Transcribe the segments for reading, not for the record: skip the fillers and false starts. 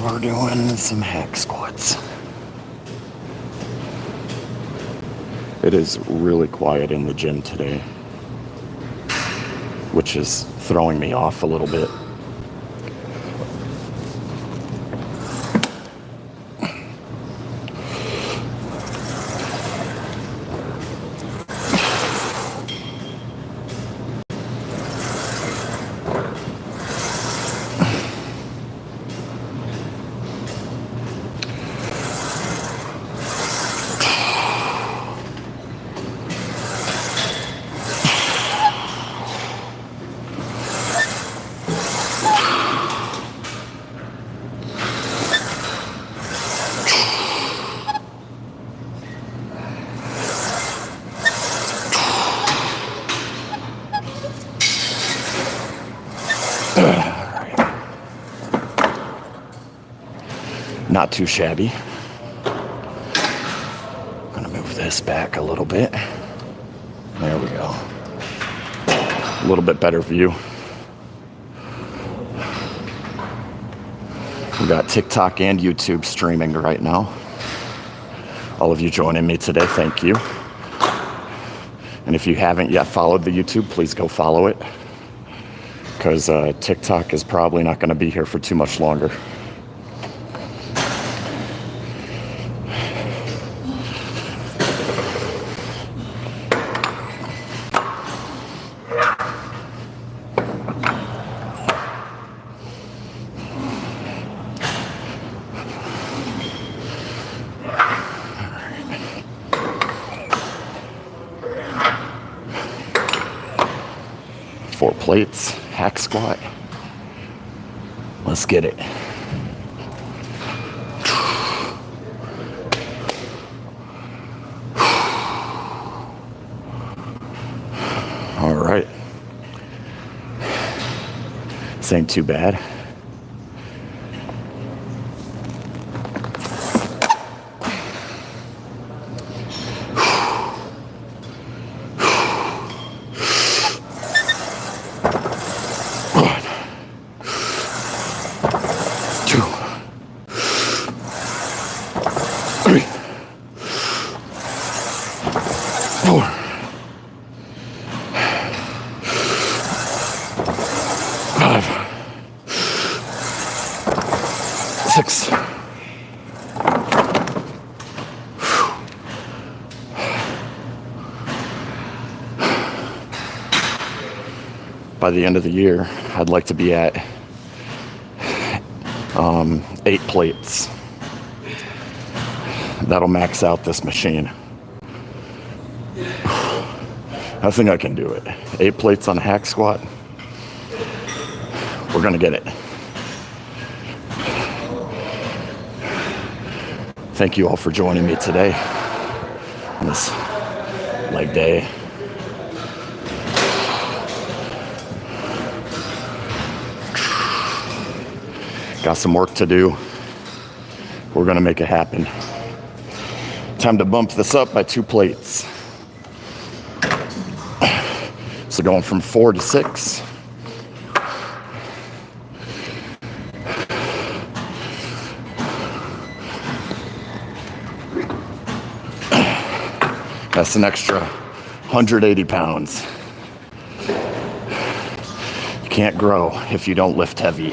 we're doing some hack squats. It is really quiet in the gym today, which is throwing me off a little bit. Not too shabby. I'm gonna move this back a little bit. There we go. A little bit better view. We got TikTok and YouTube streaming right now. All of you joining me today, thank you. And if you haven't yet followed the YouTube, please go follow it, because TikTok is probably not gonna be here for too much longer. Four plates, hack squat. Let's get it. All right. This ain't too bad. Six. By the end of the year, I'd like to be at 8 plates. That'll max out this machine. I think I can do it. 8 plates on a hack squat. We're gonna get it. Thank you all for joining me today on this leg day. Got some work to do. We're gonna make it happen. Time to bump this up by 2 plates. So going from 4 to 6. That's an extra 180 pounds. You can't grow if you don't lift heavy.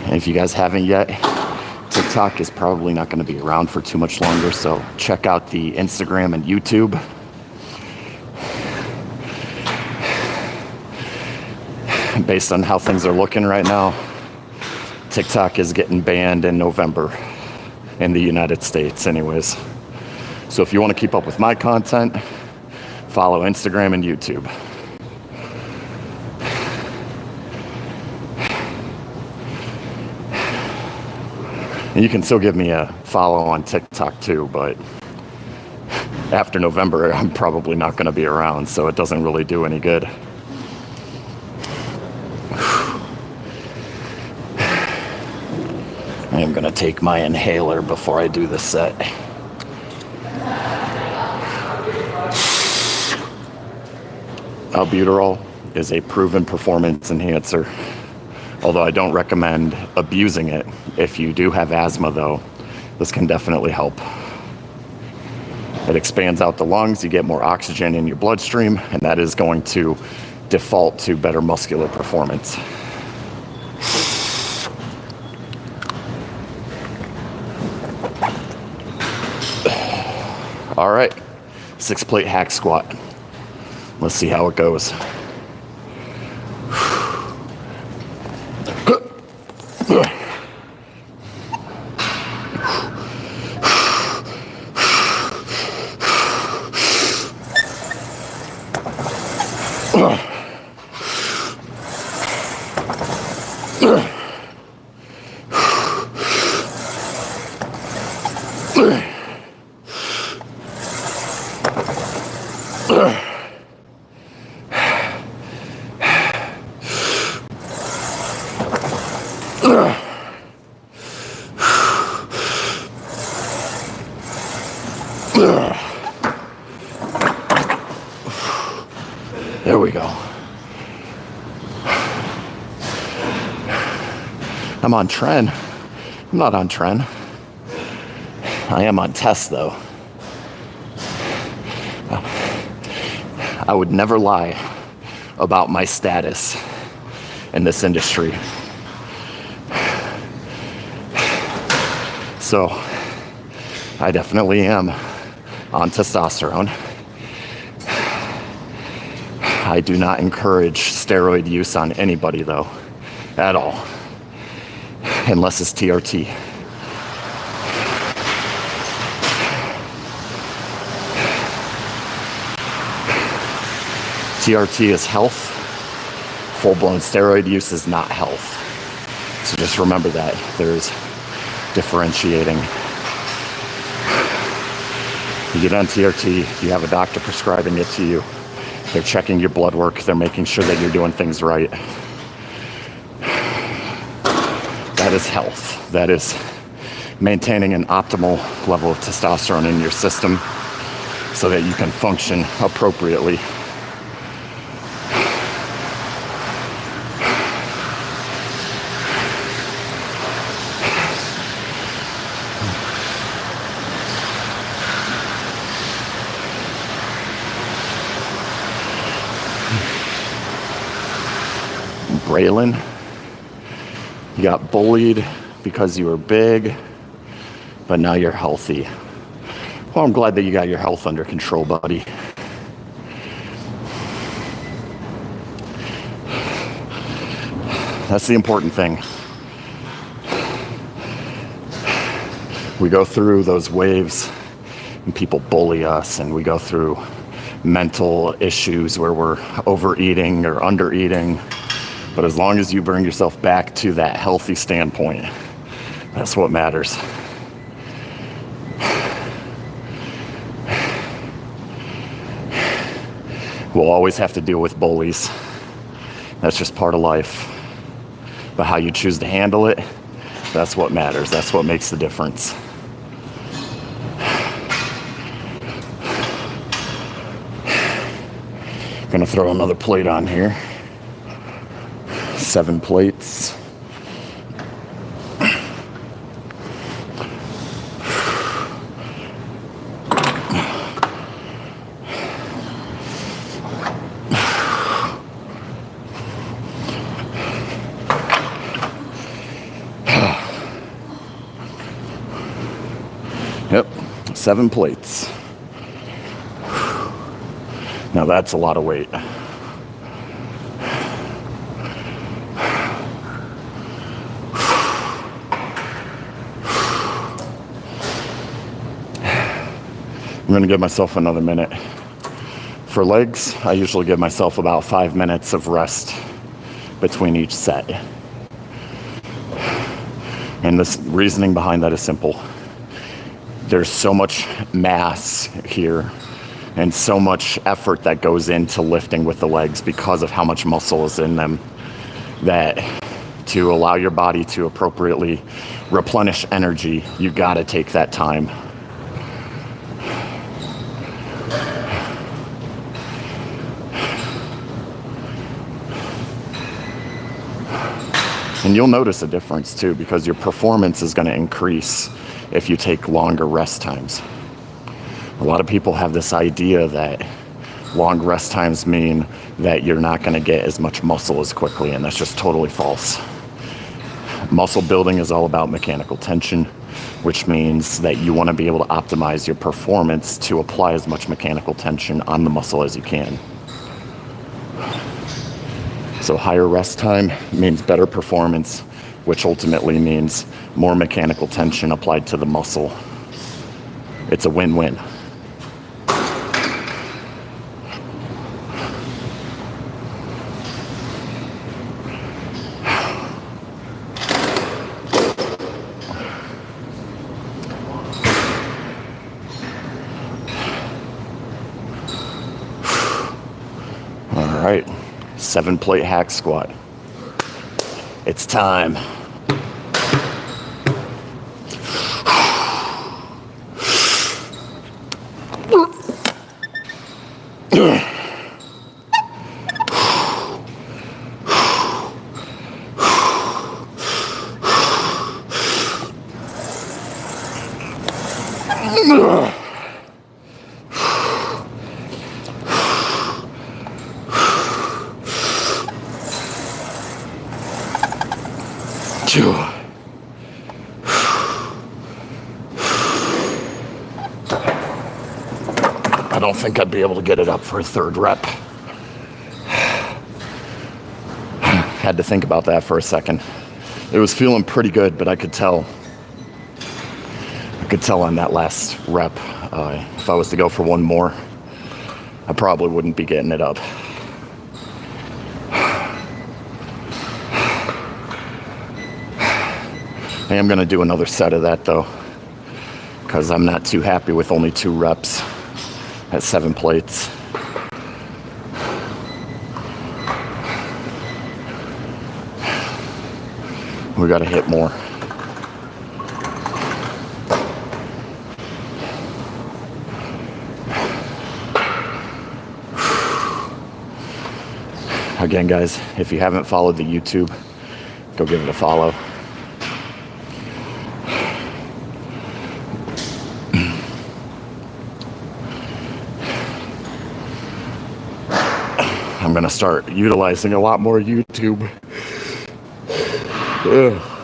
And if you guys haven't yet, TikTok is probably not going to be around for too much longer, so check out the Instagram and YouTube. Based on how things are looking right now, TikTok is getting banned in November. In the United States anyways. So if you want to keep up with my content, follow Instagram and YouTube. And you can still give me a follow on TikTok too, but after November, I'm probably not going to be around, so it doesn't really do any good. I am going to take my inhaler before I do the set. Albuterol is a proven performance enhancer, although I don't recommend abusing it. If you do have asthma, though, this can definitely help. It expands out the lungs, you get more oxygen in your bloodstream, and that is going to default to better muscular performance. All right, 6-plate hack squat. Let's see how it goes. There we go. I'm on trend. I'm not on trend. I am on test, though. I would never lie about my status in this industry. So, I definitely am on testosterone. I do not encourage steroid use on anybody, though, at all, unless it's TRT. TRT is health. Full-blown steroid use is not health. So just remember that. There's differentiating. You get on TRT, you have a doctor prescribing it to you. They're checking your blood work. They're making sure that you're doing things right. That is health. That is maintaining an optimal level of testosterone in your system so that you can function appropriately. Braylon, you got bullied because you were big, but now you're healthy. Well, I'm glad that you got your health under control, buddy. That's the important thing. We go through those waves and people bully us, and we go through mental issues where we're overeating or undereating. But as long as you bring yourself back to that healthy standpoint, that's what matters. We'll always have to deal with bullies. That's just part of life. But how you choose to handle it, that's what matters. That's what makes the difference. Gonna throw another plate on here. 7 plates. Yep, 7 plates. Now that's a lot of weight. I'm gonna give myself another minute. For legs, I usually give myself about 5 minutes of rest between each set. And this reasoning behind that is simple. There's so much mass here and so much effort that goes into lifting with the legs because of how much muscle is in them, that to allow your body to appropriately replenish energy, you gotta take that time. And you'll notice a difference too, because your performance is going to increase if you take longer rest times. A lot of people have this idea that long rest times mean that you're not going to get as much muscle as quickly, and that's just totally false. Muscle building is all about mechanical tension, which means that you want to be able to optimize your performance to apply as much mechanical tension on the muscle as you can. So higher rest time means better performance, which ultimately means more mechanical tension applied to the muscle. It's a win-win. All right, 7-plate hack squat. It's time. I don't think I'd be able to get it up for a third rep. Had to think about that for a second. It was feeling pretty good, but I could tell on that last rep, if I was to go for one more, I probably wouldn't be getting it up. I am going to do another set of that though, because I'm not too happy with only 2 reps at 7 plates. We got to hit more. Again, guys, if you haven't followed the YouTube, go give it a follow. I'm going to start utilizing a lot more YouTube.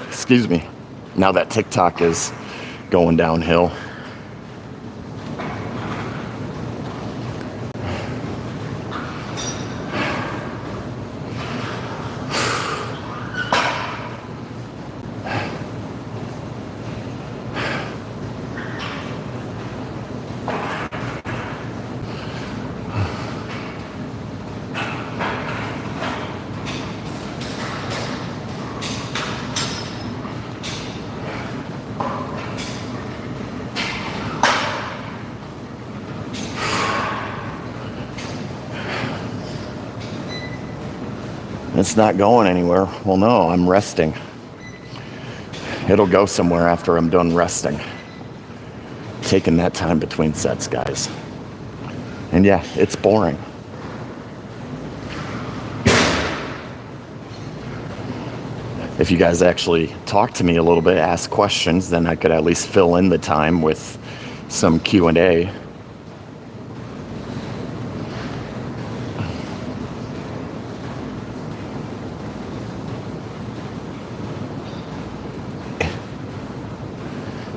Excuse me. Now that TikTok is going downhill. It's not going anywhere. Well, no, I'm resting. It'll go somewhere after I'm done resting. Taking that time between sets, guys. And yeah, it's boring. If you guys actually talk to me a little bit, ask questions, then I could at least fill in the time with some Q&A.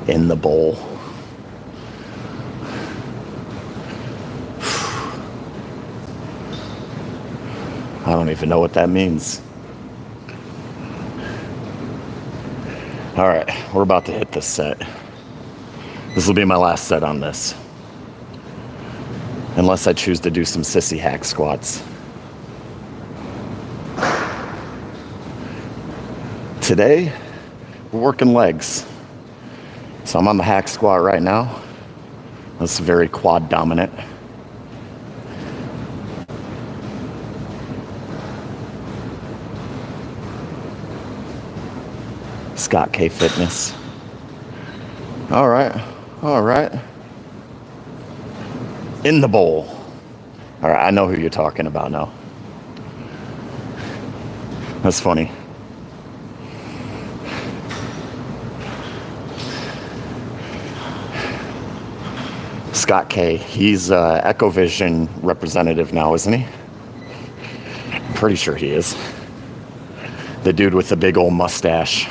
In the bowl. I don't even know what that means. All right, we're about to hit this set. This will be my last set on this. Unless I choose to do some sissy hack squats. Today, we're working legs. So I'm on the hack squat right now. That's very quad dominant. Scott K Fitness. All right. In the bowl. All right, I know who you're talking about now. That's funny. Scott K. He's Echovision representative now, isn't he? I'm pretty sure he is. The dude with the big old mustache.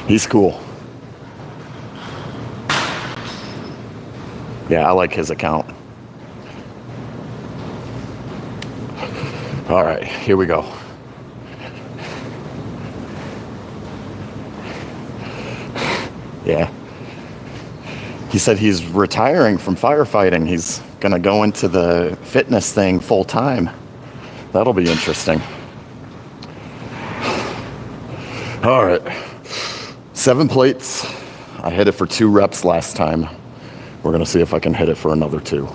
He's cool. Yeah, I like his account. All right, here we go. Yeah. He said he's retiring from firefighting. He's gonna go into the fitness thing full time. That'll be interesting. All right, 7 plates. I hit it for 2 reps last time. We're gonna see if I can hit it for another 2.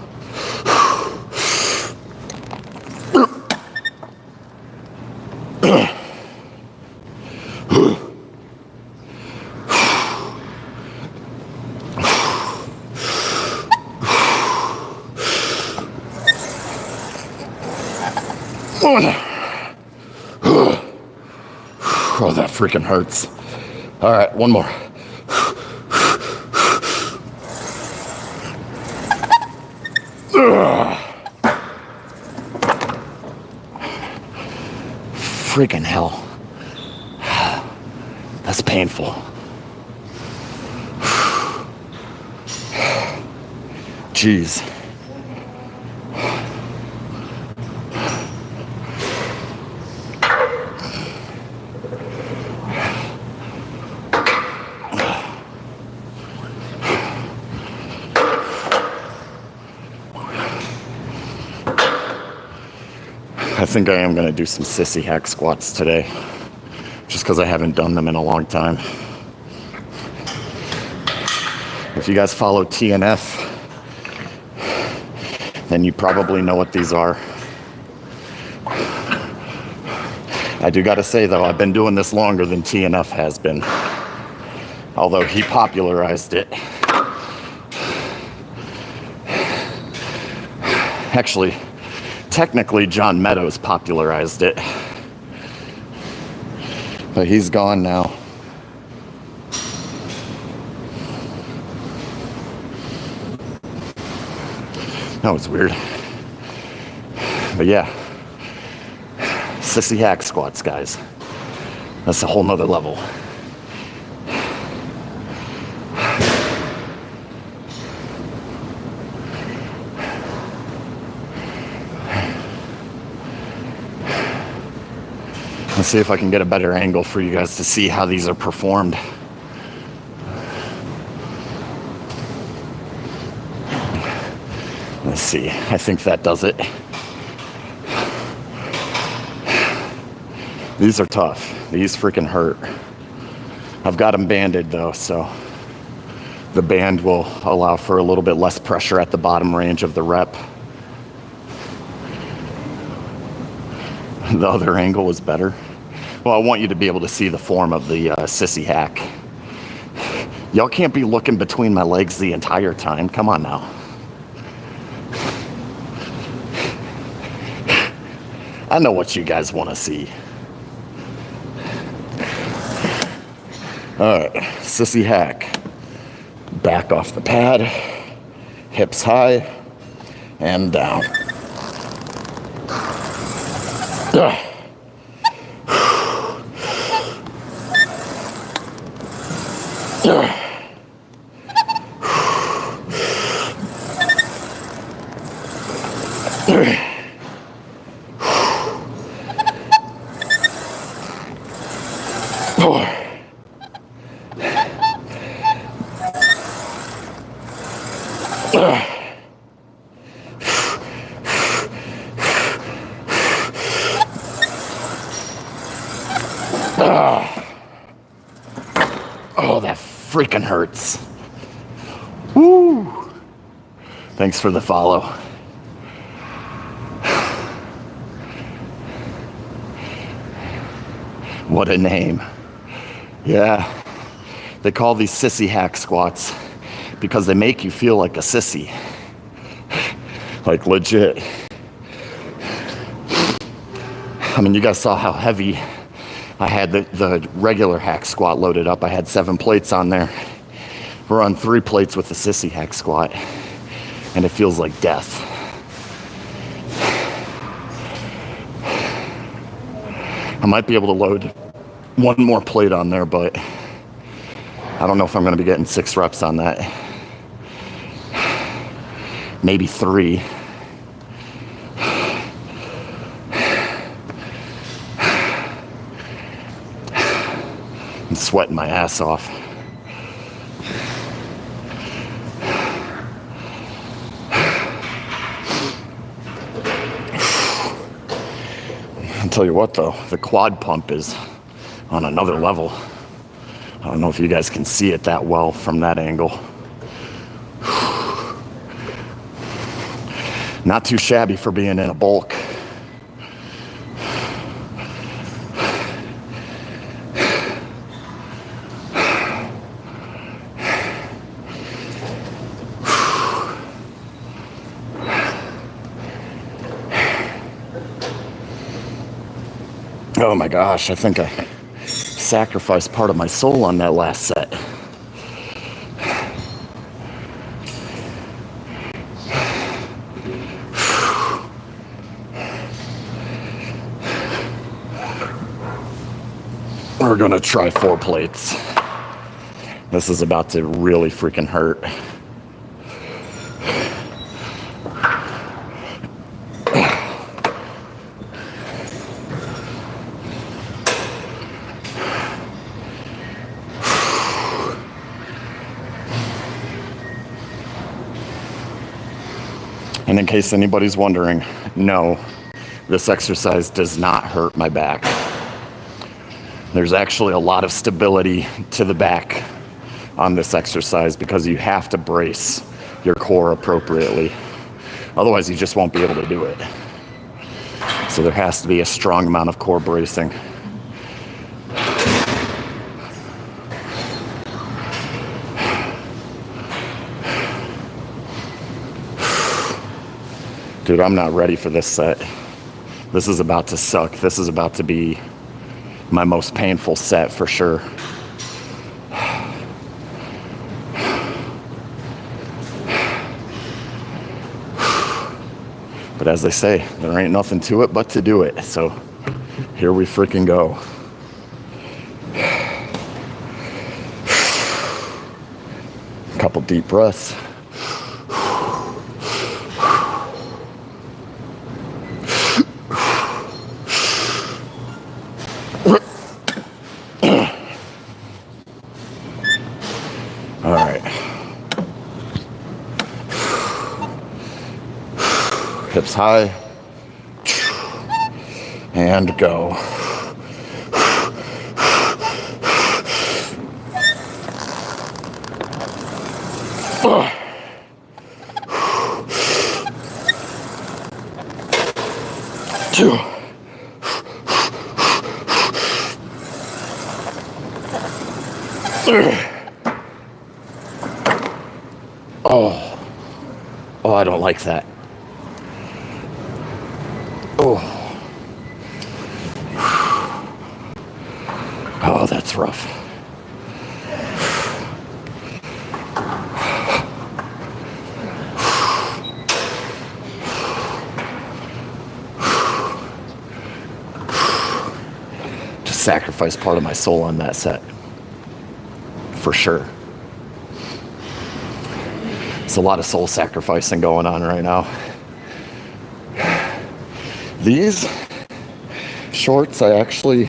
Oh, that freaking hurts. All right, one more. Freaking hell. That's painful. Jeez. I think I am going to do some sissy hack squats today, just because I haven't done them in a long time. If you guys follow TNF, then you probably know what these are. I do got to say, though, I've been doing this longer than TNF has been, although he popularized it. Actually, technically, John Meadows popularized it, but he's gone now. That was weird. But yeah, sissy hack squats, guys. That's a whole nother level. Let's see if I can get a better angle for you guys to see how these are performed. Let's see. I think that does it. These are tough. These freaking hurt. I've got them banded though, so the band will allow for a little bit less pressure at the bottom range of the rep. The other angle was better. Well, I want you to be able to see the form of the sissy hack. Y'all can't be looking between my legs the entire time. Come on now. I know what you guys want to see. All right, sissy hack. Back off the pad, hips high, and down. Ugh. Oh, that freaking hurts. Woo! Thanks for the follow. What a name. Yeah, they call these sissy hack squats because they make you feel like a sissy. Like legit. I mean, you guys saw how heavy I had the regular hack squat loaded up. I had 7 plates on there. We're on 3 plates with the sissy hack squat, and it feels like death. I might be able to load 1 more plate on there, but I don't know if I'm gonna be getting 6 reps on that. Maybe 3. I'm sweating my ass off. I'll tell you what though, the quad pump is on another level. I don't know if you guys can see it that well from that angle. Not too shabby for being in a bulk. Oh my gosh, I think I sacrificed part of my soul on that last set. We're gonna try 4 plates. This is about to really freaking hurt. And in case anybody's wondering, no, this exercise does not hurt my back. There's actually a lot of stability to the back on this exercise because you have to brace your core appropriately. Otherwise, you just won't be able to do it. So there has to be a strong amount of core bracing. Dude, I'm not ready for this set. This is about to suck. This is about to be my most painful set for sure. But as they say, there ain't nothing to it but to do it. So here we freaking go. A couple deep breaths. All right. Hips high. And go. Two. Oh, I don't like that. Oh, that's rough. Just sacrificed part of my soul on that set. For sure. It's a lot of soul sacrificing going on right now. These shorts, I actually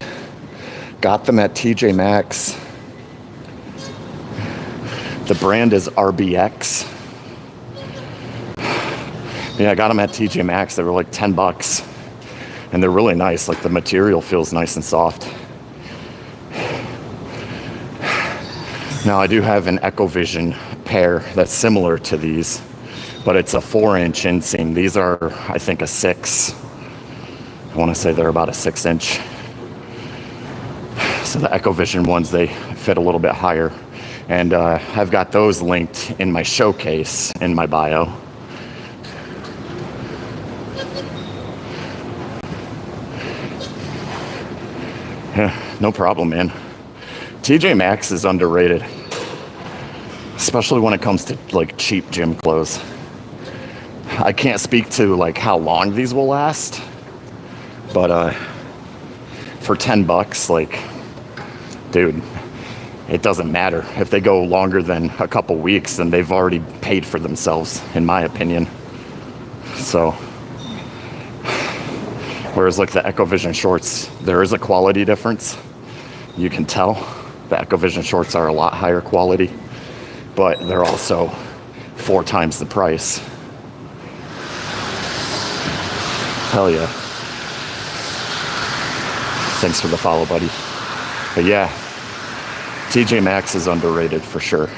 got them at TJ Maxx. The brand is RBX. Yeah, I got them at TJ Maxx. They were like 10 bucks. And they're really nice. Like the material feels nice and soft. Now I do have an EchoVision pair that's similar to these, but it's a 4-inch inseam. These are, I think, a 6. I want to say they're about a 6-inch. So the EchoVision ones, they fit a little bit higher. And I've got those linked in my showcase in my bio. Yeah, no problem, man. TJ Maxx is underrated. especially when it comes to like cheap gym clothes. I can't speak to like how long these will last, but for $10, like, dude, it doesn't matter. If they go longer than a couple weeks, then they've already paid for themselves, in my opinion. So, whereas like the EcoVision shorts, there is a quality difference. You can tell the EcoVision shorts are a lot higher quality, but they're also 4 times the price. Hell yeah. Thanks for the follow, buddy. But yeah, TJ Maxx is underrated for sure.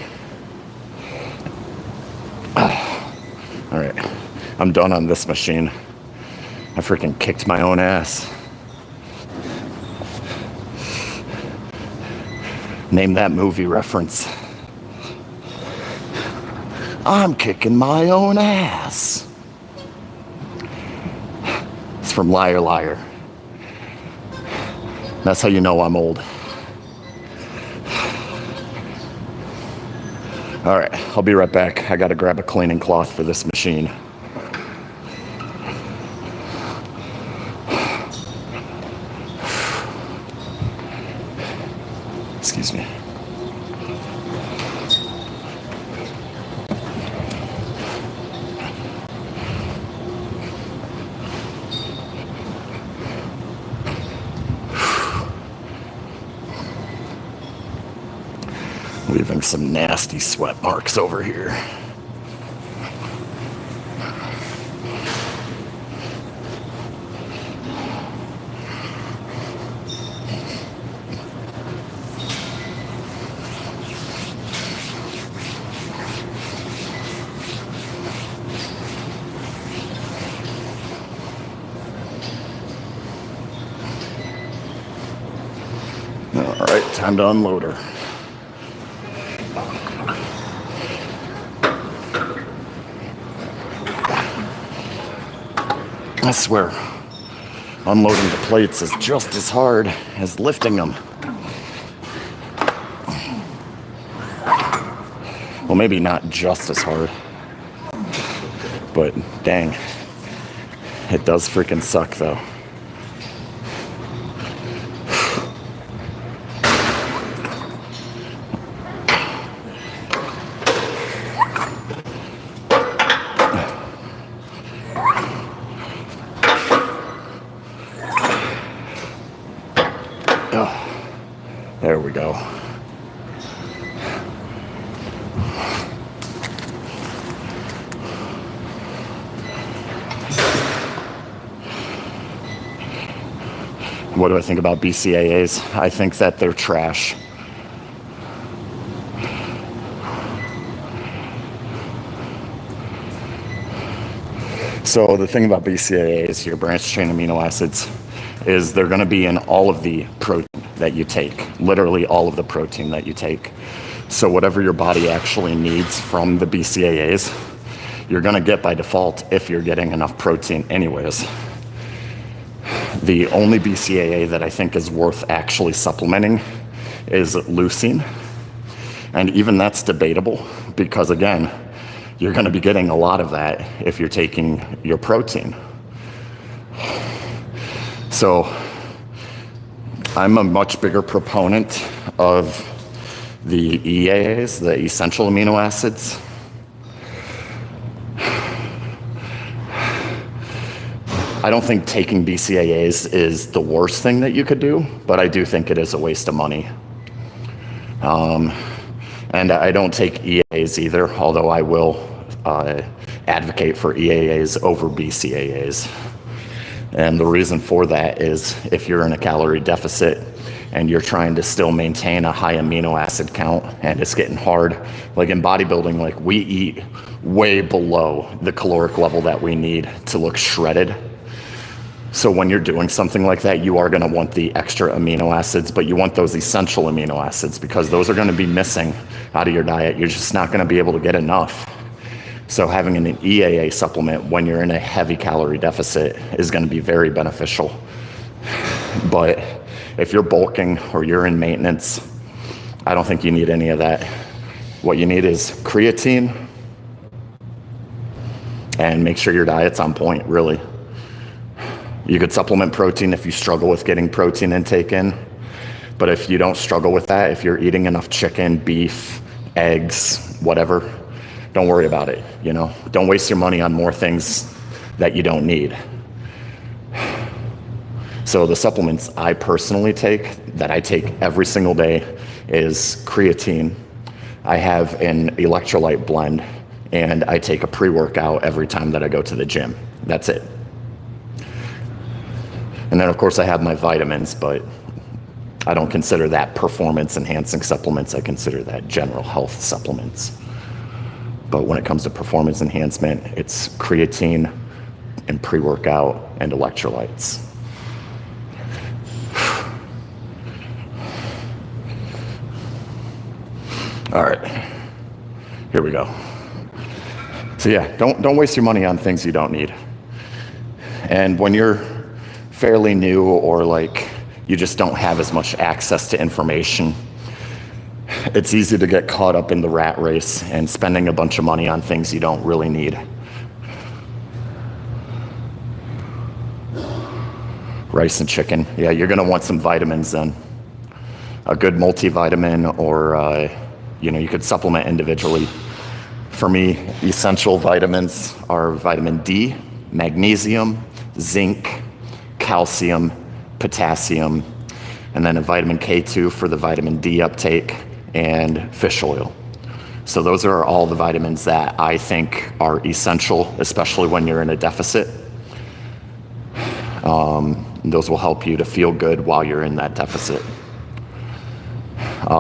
All right, I'm done on this machine. I freaking kicked my own ass. Name that movie reference. I'm kicking my own ass. It's from Liar Liar. That's how you know I'm old. All right, I'll be right back. I gotta grab a cleaning cloth for this machine. Excuse me. Leaving some nasty sweat marks over here. All right, time to unload her. I swear, unloading the plates is just as hard as lifting them. Well, maybe not just as hard, but dang, it does freaking suck though. There we go. What do I think about BCAAs? I think that they're trash. So the thing about BCAAs, your branched chain amino acids, is they're going to be in all of the protein that you take, literally all of the protein that you take. So whatever your body actually needs from the BCAAs, you're going to get by default if you're getting enough protein anyways. The only BCAA that I think is worth actually supplementing is leucine. And even that's debatable because, again, you're going to be getting a lot of that if you're taking your protein. So I'm a much bigger proponent of the EAAs, the essential amino acids. I don't think taking BCAAs is the worst thing that you could do, but I do think it is a waste of money. And I don't take EAAs either, although I will advocate for EAAs over BCAAs. And the reason for that is if you're in a calorie deficit and you're trying to still maintain a high amino acid count and it's getting hard, like in bodybuilding, like we eat way below the caloric level that we need to look shredded. So when you're doing something like that, you are going to want the extra amino acids, but you want those essential amino acids because those are going to be missing out of your diet. You're just not going to be able to get enough. So having an EAA supplement when you're in a heavy calorie deficit is going to be very beneficial. But if you're bulking or you're in maintenance, I don't think you need any of that. What you need is creatine, and make sure your diet's on point, really. You could supplement protein if you struggle with getting protein intake in, but if you don't struggle with that, if you're eating enough chicken, beef, eggs, whatever, don't worry about it, you know? Don't waste your money on more things that you don't need. So the supplements I personally take, that I take every single day, is creatine. I have an electrolyte blend, and I take a pre-workout every time that I go to the gym. That's it. And then of course I have my vitamins, but I don't consider that performance enhancing supplements. I consider that general health supplements. But when it comes to performance enhancement, it's creatine and pre-workout and electrolytes. All right, here we go. So yeah, don't waste your money on things you don't need. And when you're fairly new, or like you just don't have as much access to information, it's easy to get caught up in the rat race and spending a bunch of money on things you don't really need. Rice and chicken. Yeah, you're gonna want some vitamins then. A good multivitamin, or you could supplement individually. For me, essential vitamins are vitamin D, magnesium, zinc, calcium, potassium, and then a vitamin K2 for the vitamin D uptake, and fish oil. So those are all the vitamins that I think are essential, especially when you're in a deficit. Those will help you to feel good while you're in that deficit.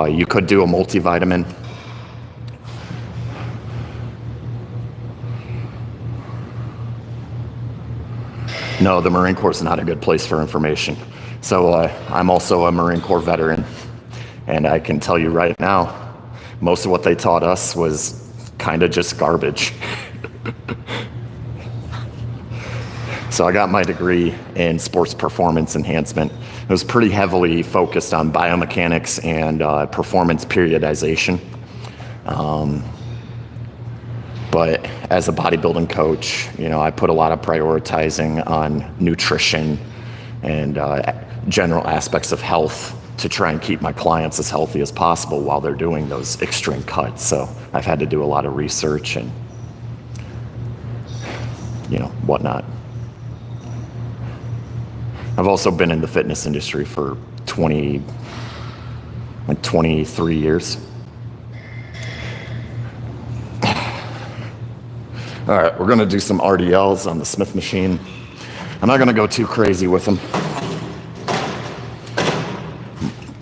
You could do a multivitamin. No, the Marine Corps is not a good place for information. So I'm also a Marine Corps veteran, and I can tell you right now, most of what they taught us was kind of just garbage. So I got my degree in sports performance enhancement. It was pretty heavily focused on biomechanics and performance periodization. But as a bodybuilding coach, I put a lot of prioritizing on nutrition and general aspects of health to try and keep my clients as healthy as possible while they're doing those extreme cuts. So I've had to do a lot of research and, whatnot. I've also been in the fitness industry for 23 years. All right, we're gonna do some RDLs on the Smith machine. I'm not gonna go too crazy with them.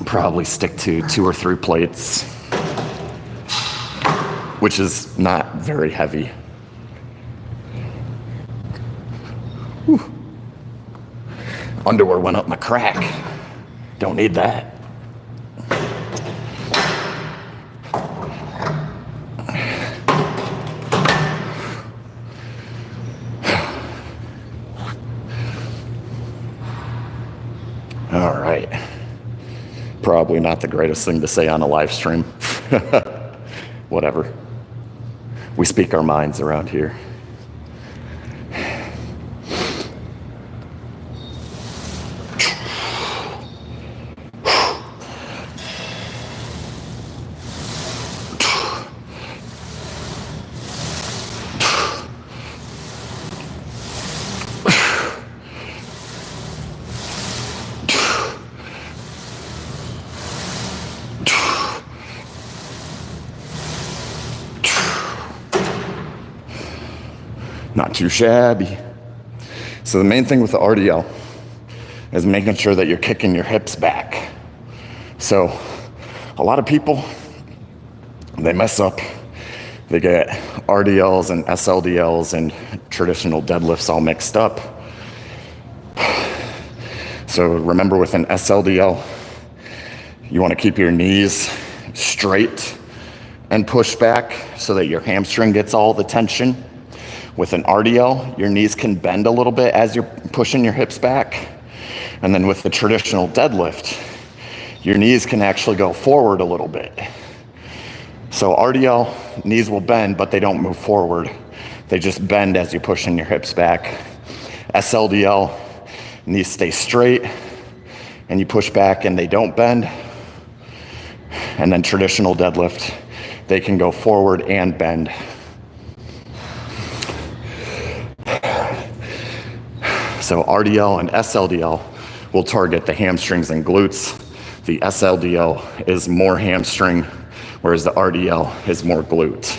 Probably stick to 2 or 3 plates, which is not very heavy. Whew. Underwear went up my crack. Don't need that. All right. Probably not the greatest thing to say on a live stream. Whatever. We speak our minds around here. Not too shabby. So the main thing with the RDL is making sure that you're kicking your hips back. So a lot of people, they mess up. They get RDLs and SLDLs and traditional deadlifts all mixed up. So remember, with an SLDL, you want to keep your knees straight and push back so that your hamstring gets all the tension. With an RDL, your knees can bend a little bit as you're pushing your hips back. And then with the traditional deadlift, your knees can actually go forward a little bit. So RDL, knees will bend, but they don't move forward. They just bend as you push in your hips back. SLDL, knees stay straight, and you push back and they don't bend. And then traditional deadlift, they can go forward and bend. So RDL and SLDL will target the hamstrings and glutes. The SLDL is more hamstring, whereas the RDL is more glute.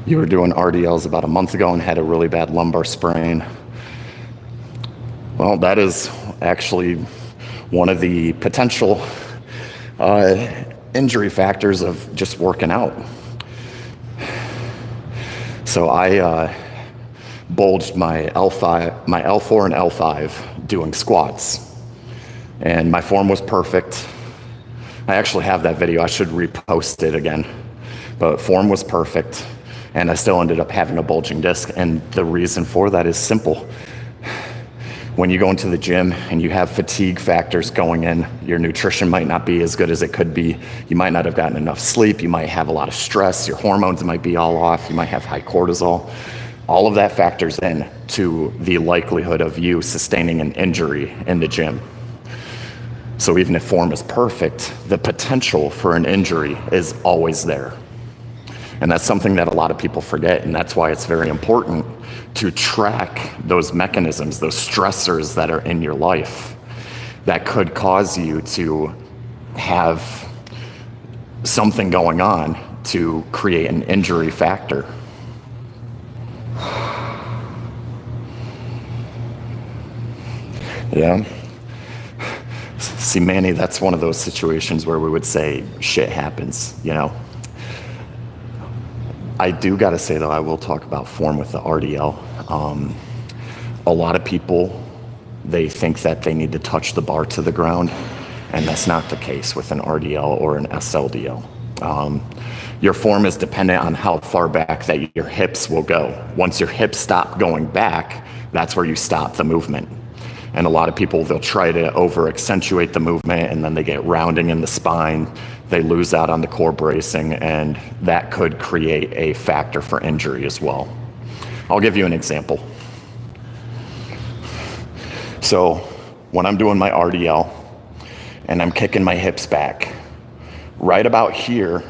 You were doing RDLs about a month ago and had a really bad lumbar sprain. Well, that is actually one of the potential injury factors of just working out. So I bulged my L4 and L5 doing squats, and my form was perfect. I actually have that video. I should repost it again, but form was perfect, and I still ended up having a bulging disc. And the reason for that is simple. When you go into the gym and you have fatigue factors going in, your nutrition might not be as good as it could be. You might not have gotten enough sleep. You might have a lot of stress. Your hormones might be all off. You might have high cortisol. All of that factors in to the likelihood of you sustaining an injury in the gym. So even if form is perfect, the potential for an injury is always there. And that's something that a lot of people forget, and that's why it's very important to track those mechanisms, those stressors that are in your life that could cause you to have something going on to create an injury factor. Yeah. See, Manny, that's one of those situations where we would say shit happens, you know? I do got to say, though, I will talk about form with the RDL. A lot of people, they think that they need to touch the bar to the ground, and that's not the case with an RDL or an SLDL. Your form is dependent on how far back that your hips will go. Once your hips stop going back, that's where you stop the movement. And a lot of people, they'll try to over-accentuate the movement, and then they get rounding in the spine. They lose out on the core bracing, and that could create a factor for injury as well. I'll give you an example. So when I'm doing my RDL and I'm kicking my hips back, right about here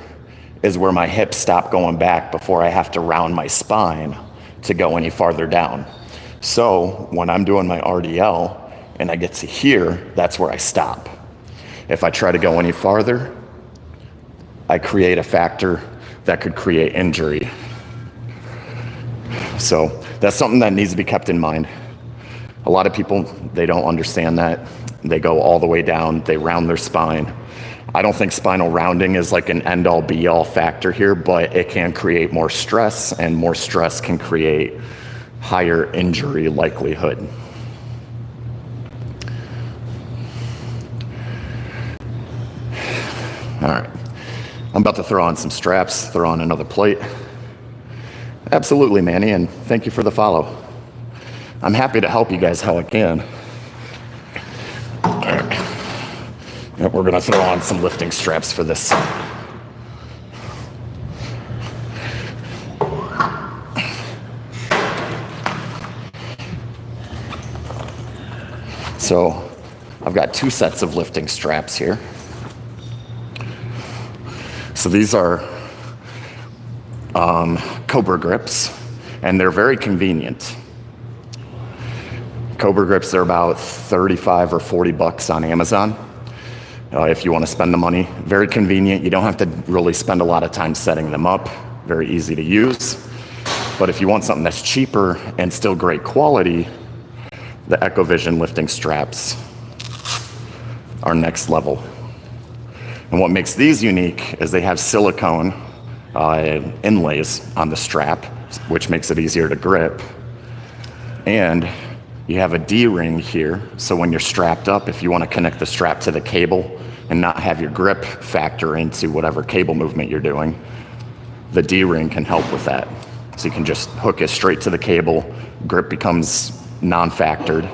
is where my hips stop going back before I have to round my spine to go any farther down. So when I'm doing my RDL and I get to here, that's where I stop. If I try to go any farther, I create a factor that could create injury. So that's something that needs to be kept in mind. A lot of people, they don't understand that. They go all the way down, they round their spine. I don't think spinal rounding is like an end-all be-all factor here, but it can create more stress, and more stress can create higher injury likelihood. All right, I'm about to throw on some straps, throw on another plate. Absolutely, Manny, and thank you for the follow. I'm happy to help you guys how I can. All right. Yep, we're gonna throw on some lifting straps for this. So I've got two sets of lifting straps here. So these are Cobra grips, and they're very convenient. Cobra grips, they're about 35 or 40 bucks on Amazon if you want to spend the money. Very convenient. You don't have to really spend a lot of time setting them up. Very easy to use. But if you want something that's cheaper and still great quality, the EchoVision lifting straps are next level. And what makes these unique is they have silicone inlays on the strap, which makes it easier to grip. And you have a D-ring here, so when you're strapped up, if you want to connect the strap to the cable and not have your grip factor into whatever cable movement you're doing, the D-ring can help with that. So you can just hook it straight to the cable, grip becomes non-factored,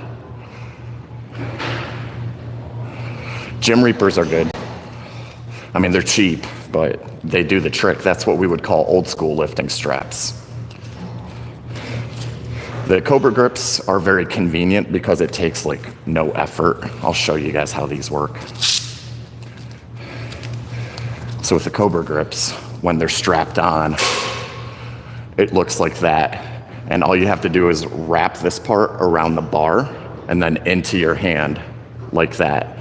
Gym Reapers are good. I mean, they're cheap, but they do the trick. That's what we would call old school lifting straps. The Cobra grips are very convenient because it takes like no effort. I'll show you guys how these work. So with the Cobra grips, when they're strapped on, it looks like that. And all you have to do is wrap this part around the bar and then into your hand like that.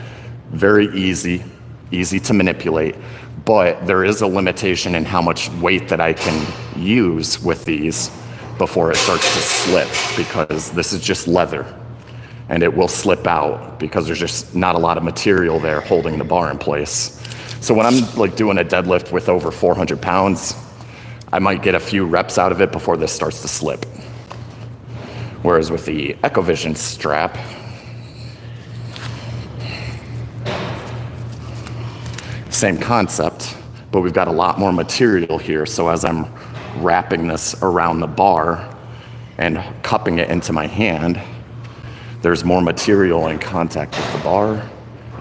Very easy to manipulate, but there is a limitation in how much weight that I can use with these before it starts to slip, because this is just leather and it will slip out because there's just not a lot of material there holding the bar in place. So when I'm like doing a deadlift with over 400 pounds, I might get a few reps out of it before this starts to slip. Whereas with the EchoVision strap, same concept, but we've got a lot more material here. So as I'm wrapping this around the bar and cupping it into my hand, there's more material in contact with the bar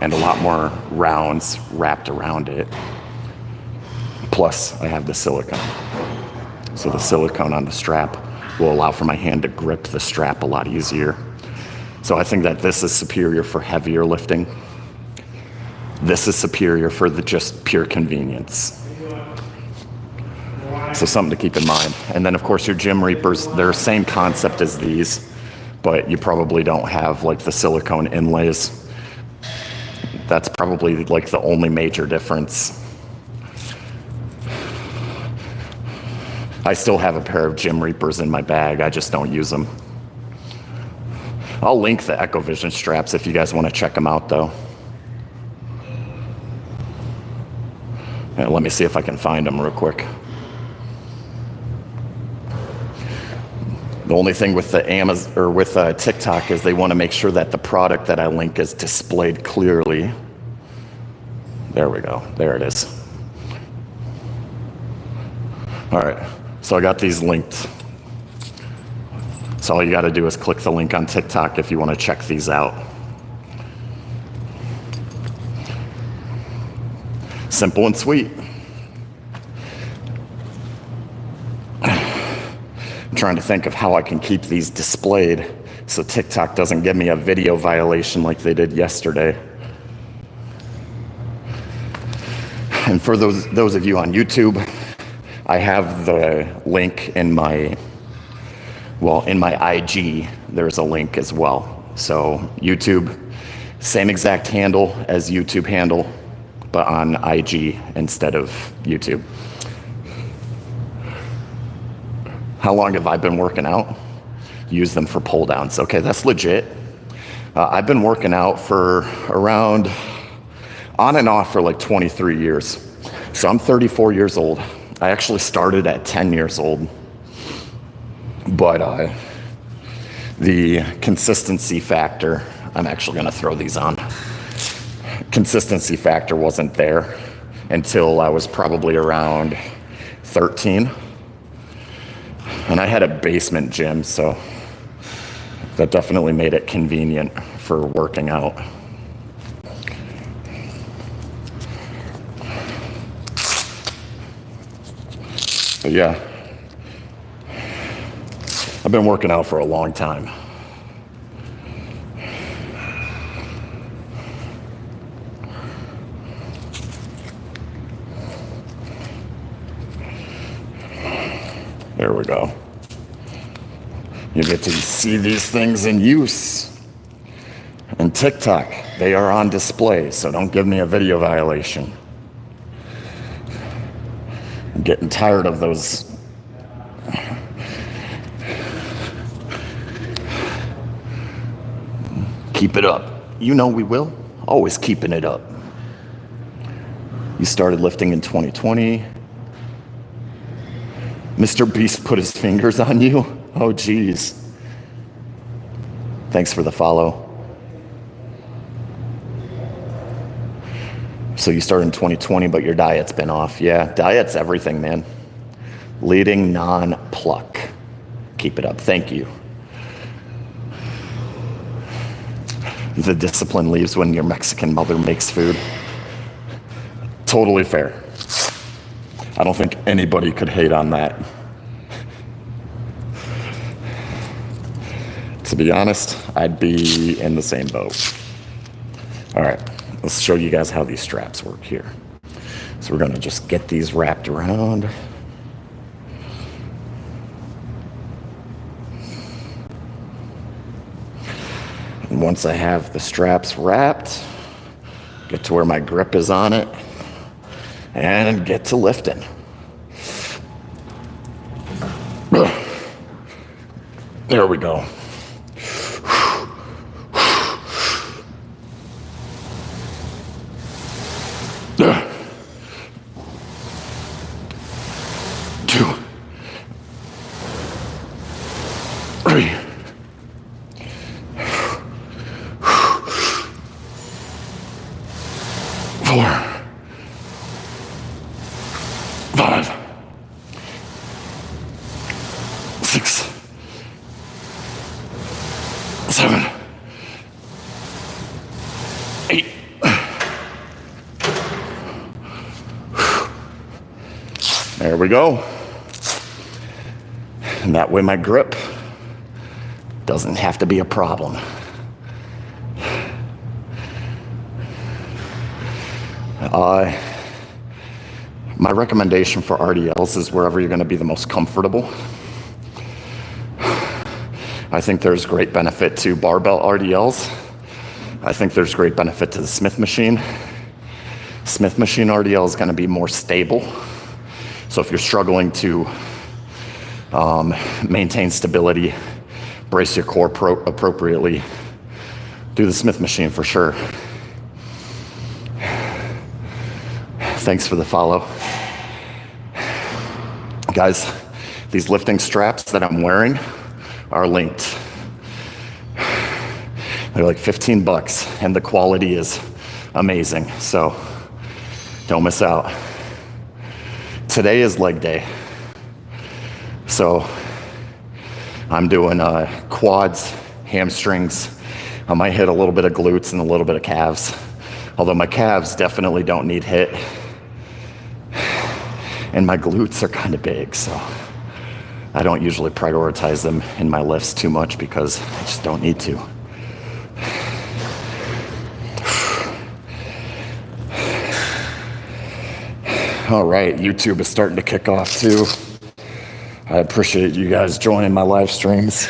and a lot more rounds wrapped around it. Plus, I have the silicone. So the silicone on the strap will allow for my hand to grip the strap a lot easier. So I think that this is superior for heavier lifting. This is superior for the just pure convenience. So something to keep in mind. And then of course your Gym Reapers, they're the same concept as these, but you probably don't have like the silicone inlays. That's probably like the only major difference. I still have a pair of Gym Reapers in my bag, I just don't use them. I'll link the EchoVision straps if you guys want to check them out though. And let me see if I can find them real quick. The only thing with the Amazon or with TikTok is they want to make sure that the product that I link is displayed clearly. There we go. There it is. All right. So I got these linked. So all you got to do is click the link on TikTok if you want to check these out. Simple and sweet. I'm trying to think of how I can keep these displayed so TikTok doesn't give me a video violation like they did yesterday. And for those of you on YouTube, I have the link in my IG, there's a link as well. So YouTube, same exact handle as YouTube handle, but on IG instead of YouTube. How long have I been working out? Use them for pull downs. Okay, that's legit. I've been working out for around, on and off for like 23 years. So I'm 34 years old. I actually started at 10 years old. But the consistency factor, I'm actually gonna throw these on. Consistency factor wasn't there until I was probably around 13. And I had a basement gym, so that definitely made it convenient for working out. But yeah, I've been working out for a long time. There we go. You get to see these things in use. And TikTok, they are on display, so don't give me a video violation. I'm getting tired of those. Keep it up. You know we will. Always keeping it up. You started lifting in 2020. Mr. Beast put his fingers on you? Oh, geez. Thanks for the follow. So you started in 2020, but your diet's been off. Yeah, diet's everything, man. Leading non-pluck. Keep it up. Thank you. The discipline leaves when your Mexican mother makes food. Totally fair. I don't think anybody could hate on that. To be honest, I'd be in the same boat. All right, let's show you guys how these straps work here. So we're gonna just get these wrapped around. And once I have the straps wrapped, get to where my grip is on it, and get to lifting. There we go. Two, three, four, five, six, seven, eight. There we go. And that way my grip doesn't have to be a problem. My recommendation for RDLs is wherever you're going to be the most comfortable. I think there's great benefit to barbell RDLs. I think there's great benefit to the Smith machine. Smith machine RDL is going to be more stable. So if you're struggling to maintain stability, brace your core appropriately, do the Smith machine for sure. Thanks for the follow. Guys, these lifting straps that I'm wearing are linked. They're like 15 bucks and the quality is amazing. So don't miss out. Today is leg day. So I'm doing quads, hamstrings. I might hit a little bit of glutes and a little bit of calves. Although my calves definitely don't need hit. And my glutes are kind of big, so I don't usually prioritize them in my lifts too much because I just don't need to. All right, YouTube is starting to kick off too. I appreciate you guys joining my live streams.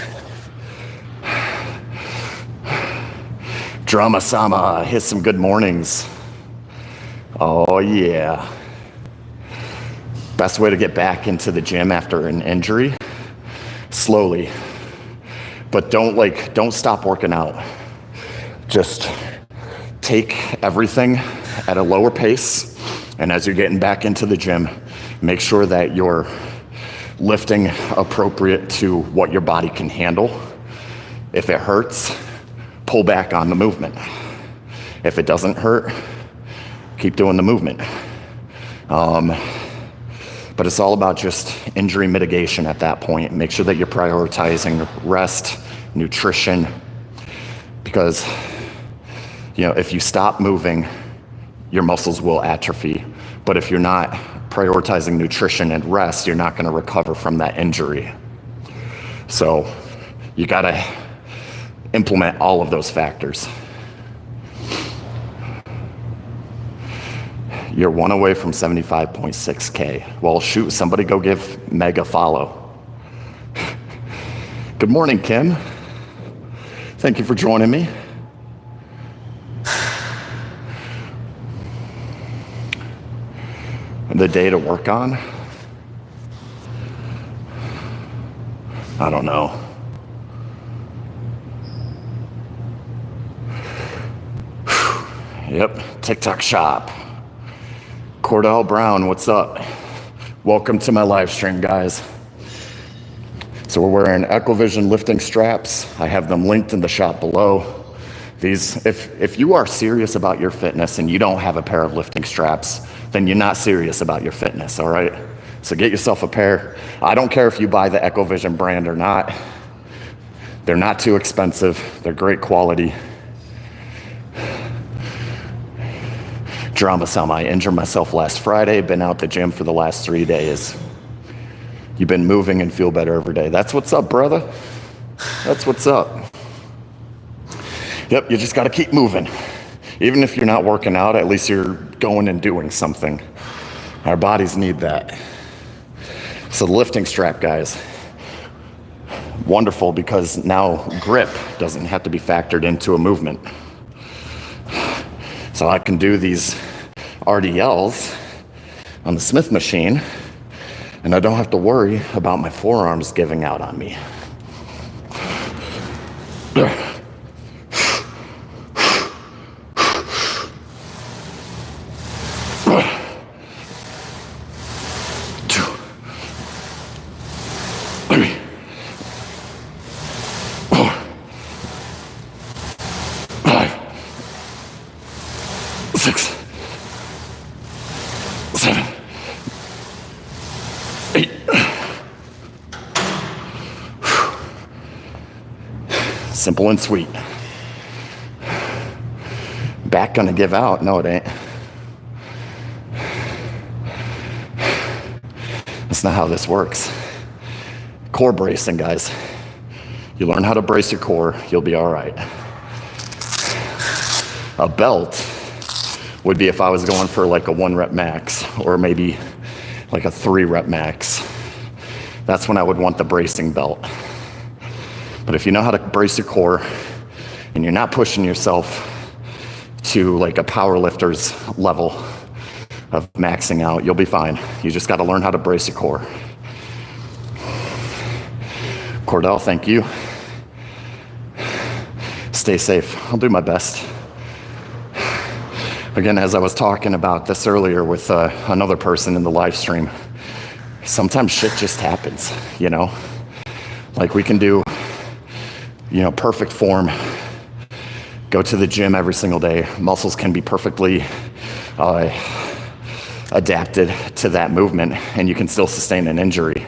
Drama Sama, hit some good mornings. Oh yeah. Best way to get back into the gym after an injury, slowly. But don't stop working out. Just take everything at a lower pace. And as you're getting back into the gym, make sure that you're lifting appropriate to what your body can handle. If it hurts, pull back on the movement. If it doesn't hurt, keep doing the movement. But it's all about just injury mitigation at that point. Make sure that you're prioritizing rest, nutrition, because if you stop moving, your muscles will atrophy. But if you're not prioritizing nutrition and rest, you're not going to recover from that injury. So you got to implement all of those factors. You're one away from 75.6K. Well, shoot, somebody go give Meg a follow. Good morning, Kim. Thank you for joining me. The day to work on? I don't know. Yep, TikTok shop. Cordell Brown, what's up? Welcome to my live stream, guys. So we're wearing Echovision lifting straps. I have them linked in the shop below. These, if you are serious about your fitness and you don't have a pair of lifting straps, then you're not serious about your fitness, all right? So get yourself a pair. I don't care if you buy the Echovision brand or not. They're not too expensive. They're great quality. Drama Selma, I injured myself last Friday, been out the gym for the last 3 days. You've been moving and feel better every day. That's what's up, brother. That's what's up. Yep, you just got to keep moving. Even if you're not working out, at least you're going and doing something. Our bodies need that. So the lifting strap, guys, wonderful because now grip doesn't have to be factored into a movement. So I can do these RDLs on the Smith machine, and I don't have to worry about my forearms giving out on me. Simple and sweet. Back gonna give out? No, it ain't. That's not how this works. Core bracing, guys. You learn how to brace your core, you'll be all right. A belt would be if I was going for like a 1 rep max or maybe like a 3 rep max. That's when I would want the bracing belt. But if you know how to brace your core and you're not pushing yourself to like a power lifter's level of maxing out, you'll be fine. You just got to learn how to brace your core. Cordell, thank you. Stay safe. I'll do my best. Again, as I was talking about this earlier with another person in the live stream, sometimes shit just happens, you know? Like we can do, perfect form, go to the gym every single day. Muscles can be perfectly adapted to that movement, and you can still sustain an injury.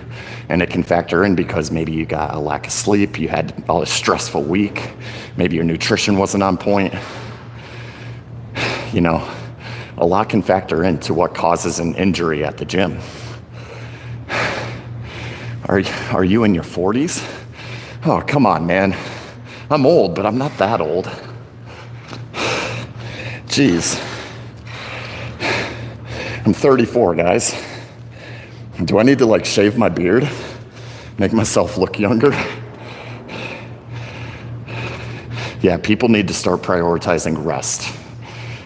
And it can factor in because maybe you got a lack of sleep, you had a stressful week, maybe your nutrition wasn't on point. A lot can factor into what causes an injury at the gym. Are you in your 40s? Oh, come on, man. I'm old, but I'm not that old. Jeez. I'm 34, guys. Do I need to shave my beard? Make myself look younger? Yeah, people need to start prioritizing rest.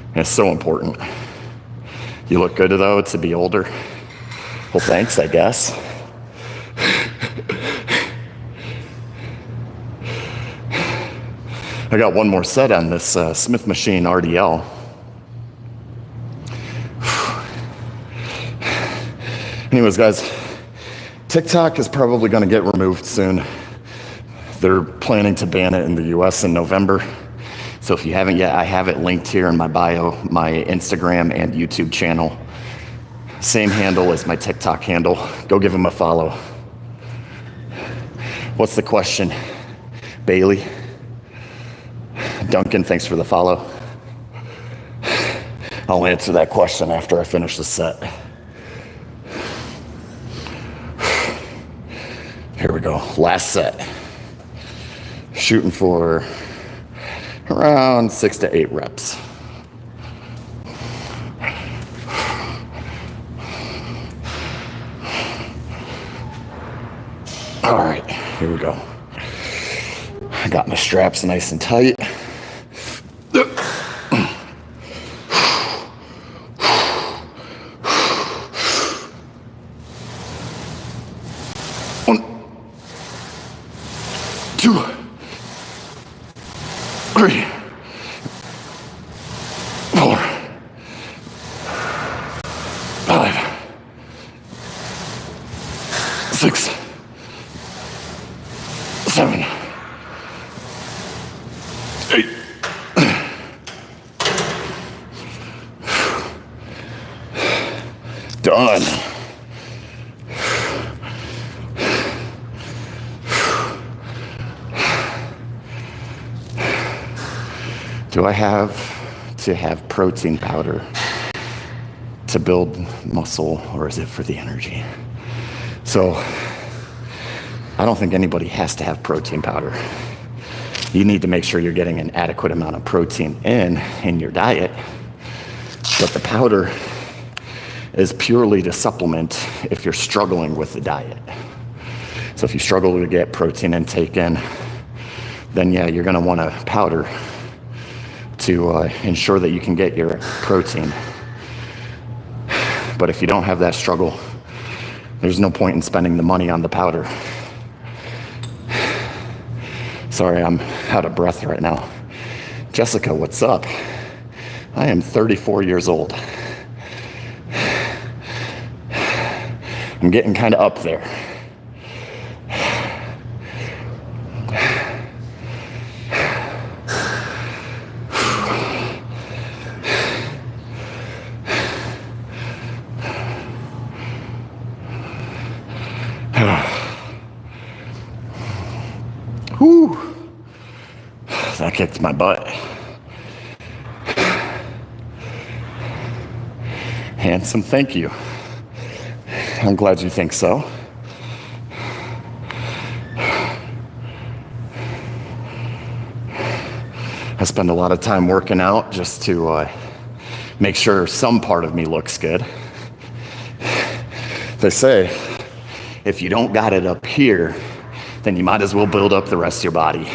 And it's so important. You look good though to be older. Well, thanks, I guess. I got one more set on this Smith machine RDL. Anyways, guys, TikTok is probably going to get removed soon. They're planning to ban it in the US in November. So if you haven't yet, I have it linked here in my bio, my Instagram and YouTube channel. Same handle as my TikTok handle. Go give them a follow. What's the question? Bailey? Duncan, thanks for the follow. I'll answer that question after I finish the set. Here we go, last set. Shooting for around 6 to 8 reps. All right, here we go. I got my straps nice and tight. Done. Do I have to have protein powder to build muscle, or is it for the energy? So I don't think anybody has to have protein powder. You need to make sure you're getting an adequate amount of protein in your diet. But the powder is purely to supplement if you're struggling with the diet. So if you struggle to get protein intake in, then yeah, you're gonna want a powder to ensure that you can get your protein. But if you don't have that struggle, there's no point in spending the money on the powder. Sorry, I'm out of breath right now. Jessica, what's up? I am 34 years old. I'm getting kind of up there. Whew. That kicked my butt. Handsome, thank you. I'm glad you think so. I spend a lot of time working out just to make sure some part of me looks good. They say, if you don't got it up here, then you might as well build up the rest of your body.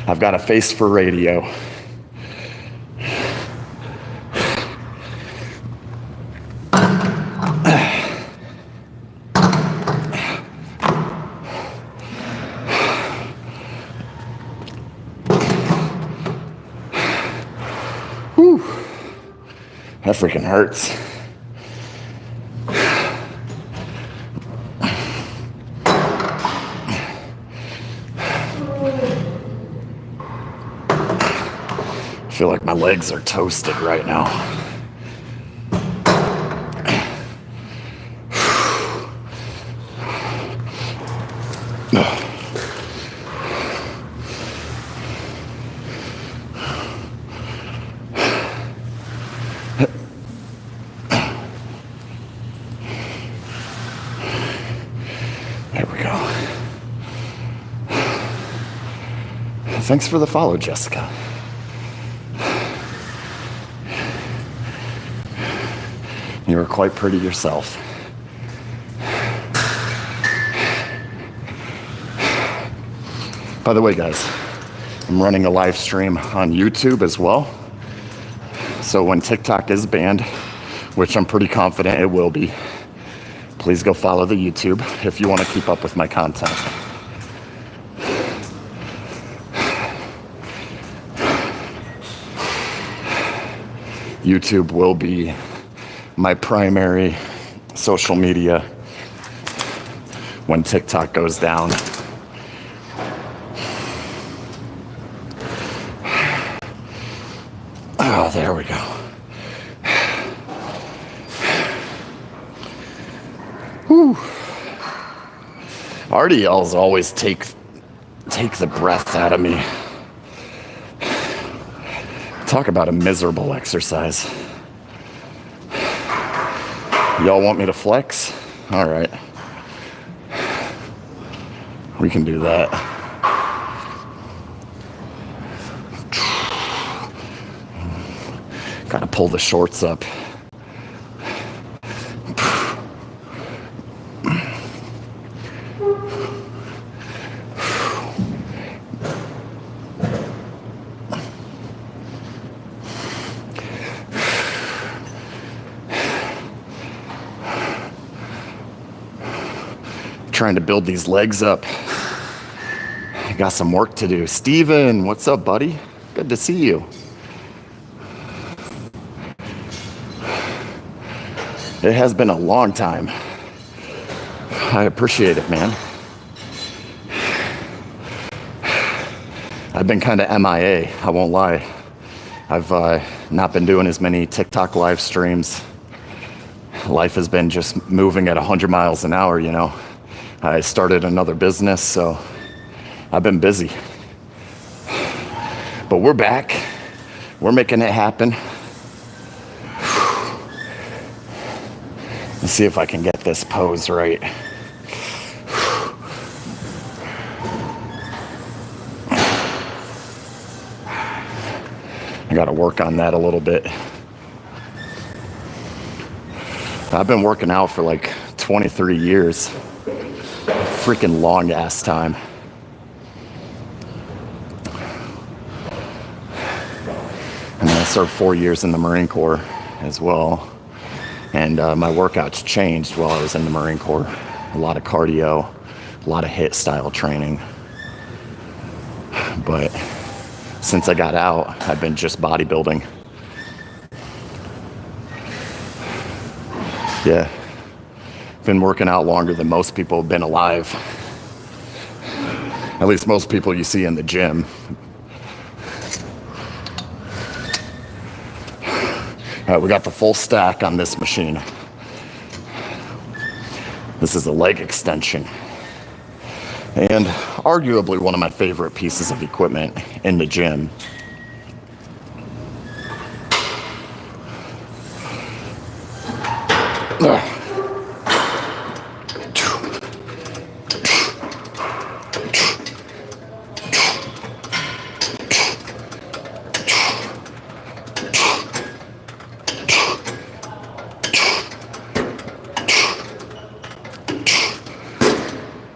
I've got a face for radio. Whew. That freaking hurts. I feel like my legs are toasted right now. There we go. Thanks for the follow, Jessica. You were quite pretty yourself. By the way, guys, I'm running a live stream on YouTube as well. So when TikTok is banned, which I'm pretty confident it will be, please go follow the YouTube if you want to keep up with my content. YouTube will be my primary social media when TikTok goes down. Oh, there we go. Whew. RDLs always take the breath out of me. Talk about a miserable exercise. Y'all want me to flex? All right. We can do that. Gotta pull the shorts up. Trying to build these legs up. I got some work to do. Steven, what's up, buddy? Good to see you. It has been a long time. I appreciate it, man. I've been kind of MIA, I won't lie. I've not been doing as many TikTok live streams. Life has been just moving at 100 miles an hour, you know. I started another business, so I've been busy. But we're back. We're making it happen. Let's see if I can get this pose right. I gotta work on that a little bit. I've been working out for like 23 years. Freaking long ass time. And then I served 4 years in the Marine Corps as well. And my workouts changed while I was in the Marine Corps. A lot of cardio, a lot of HIIT style training. But since I got out, I've been just bodybuilding. Yeah. Been working out longer than most people have been alive. At least most people you see in the gym. All right, we got the full stack on this machine. This is a leg extension. And arguably one of my favorite pieces of equipment in the gym.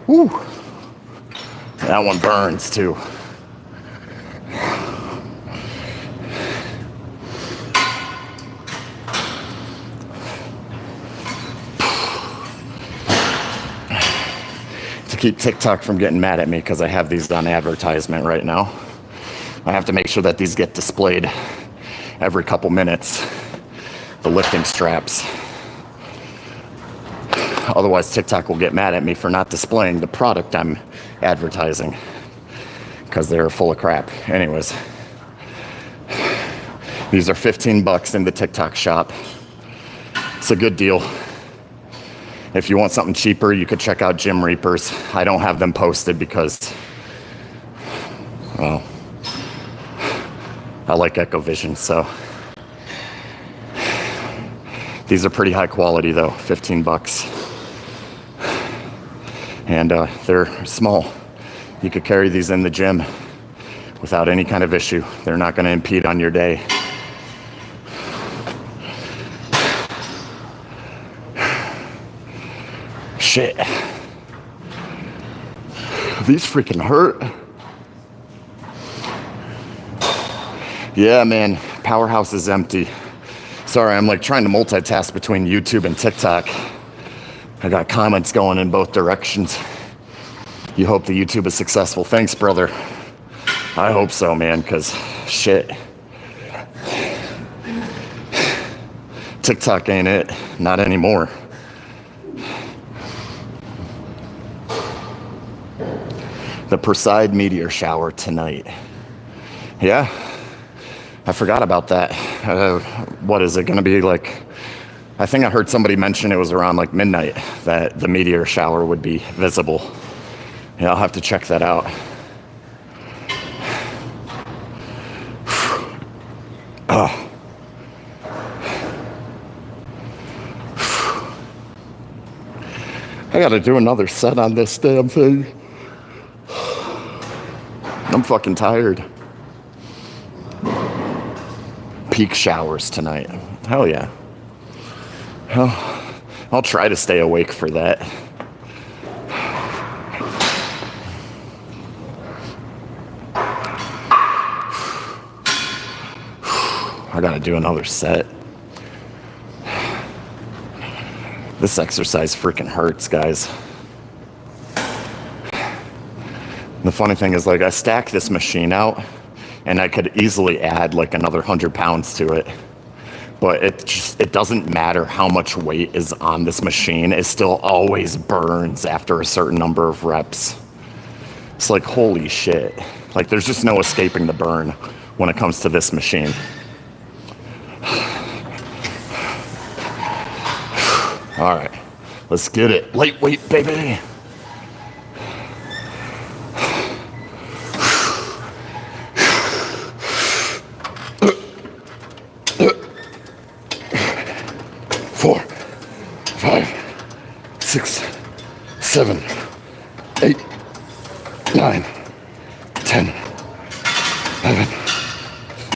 Woo. That one burns too. To keep TikTok from getting mad at me because I have these on advertisement right now, I have to make sure that these get displayed every couple minutes. The lifting straps. Otherwise, TikTok will get mad at me for not displaying the product I'm advertising because they're full of crap. Anyways, these are $15 in the TikTok shop. It's a good deal. If you want something cheaper, you could check out Gym Reapers. I don't have them posted because, well, I like Echovision, so. These are pretty high quality though, $15. And they're small. You could carry these in the gym without any kind of issue. They're not going to impede on your day. Shit. These freaking hurt. Yeah, man, Powerhouse is empty. Sorry, I'm like trying to multitask between YouTube and TikTok. I got comments going in both directions. You hope the YouTube is successful. Thanks, brother. I hope so, man, because shit. TikTok ain't it. Not anymore. The Perseid meteor shower tonight. Yeah, I forgot about that. What is it going to be like? I think I heard somebody mention it was around like midnight that the meteor shower would be visible. Yeah, I'll have to check that out. I gotta do another set on this damn thing. I'm fucking tired. Peak showers tonight. Hell yeah. I'll try to stay awake for that. I gotta do another set. This exercise freaking hurts, guys. The funny thing is, like, I stack this machine out and I could easily add like another 100 pounds to it. But it doesn't matter how much weight is on this machine. It still always burns after a certain number of reps. It's like, holy shit. Like, there's just no escaping the burn when it comes to this machine. All right, let's get it. Lightweight, baby. Four, five, 6, 7, 8, 9, 10, 11,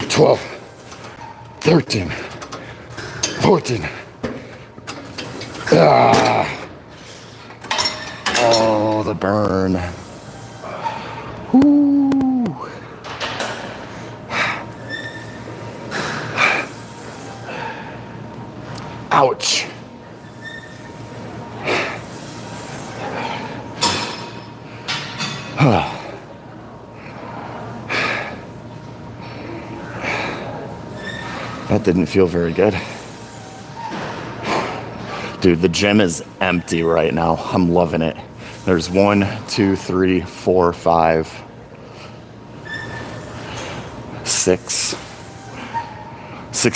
12, 13, 14. Oh, the burn. Woo. Ouch. That didn't feel very good. Dude, the gym is empty right now. I'm loving it. There's 1, 2, 3, 4, 5, 6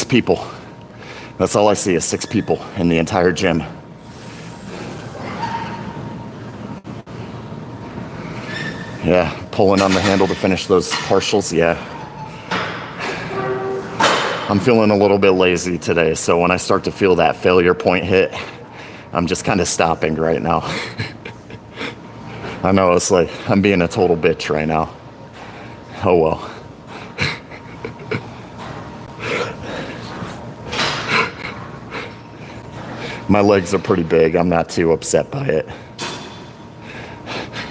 people. That's all I see is 6 people in the entire gym. Yeah, pulling on the handle to finish those partials, yeah. I'm feeling a little bit lazy today, so when I start to feel that failure point hit, I'm just kind of stopping right now. I know, it's like I'm being a total bitch right now. Oh well. My legs are pretty big. I'm not too upset by it.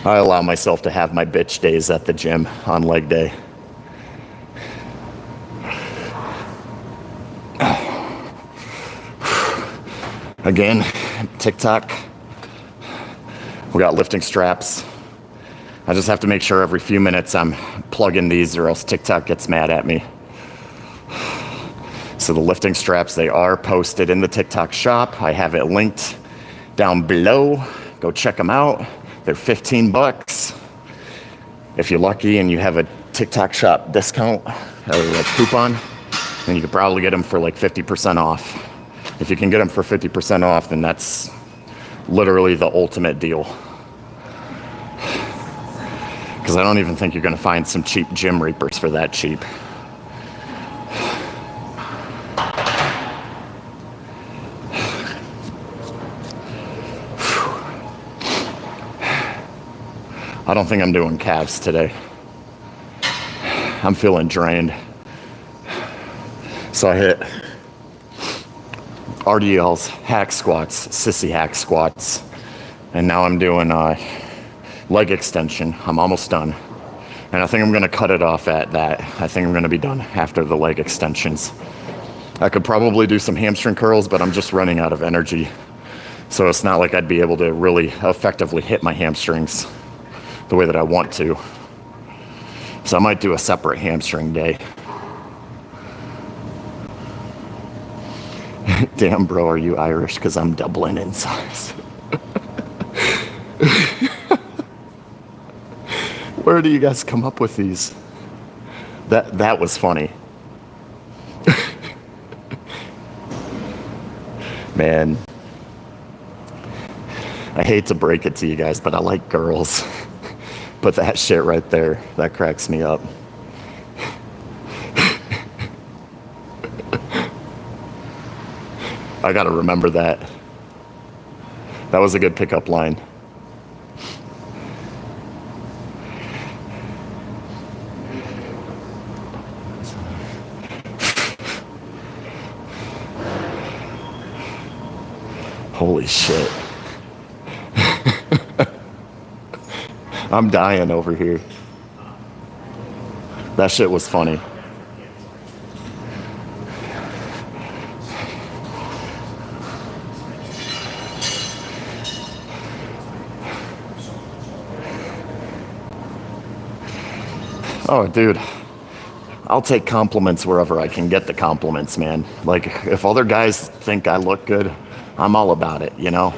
I allow myself to have my bitch days at the gym on leg day. Again, TikTok. We got lifting straps. I just have to make sure every few minutes I'm plugging these or else TikTok gets mad at me. So the lifting straps, they are posted in the TikTok shop. I have it linked down below. Go check them out. They're 15 bucks. If you're lucky and you have a TikTok shop discount or like coupon, then you could probably get them for like 50% off. If you can get them for 50% off, then that's literally the ultimate deal. Because I don't even think you're going to find some cheap gym reapers for that cheap. I don't think I'm doing calves today. I'm feeling drained. So I hit RDLs, hack squats, sissy hack squats, and now I'm doing leg extension. I'm almost done. And I think I'm gonna cut it off at that. I think I'm gonna be done after the leg extensions. I could probably do some hamstring curls, but I'm just running out of energy. So it's not like I'd be able to really effectively hit my hamstrings the way that I want to. So I might do a separate hamstring day. Damn, bro, are you Irish? Because I'm doubling in size. Where do you guys come up with these? That was funny. Man, I hate to break it to you guys, but I like girls. But that shit right there, that cracks me up. I gotta remember that. That was a good pickup line. Holy shit. I'm dying over here. That shit was funny. Oh, dude. I'll take compliments wherever I can get the compliments, man. Like, if other guys think I look good, I'm all about it, you know?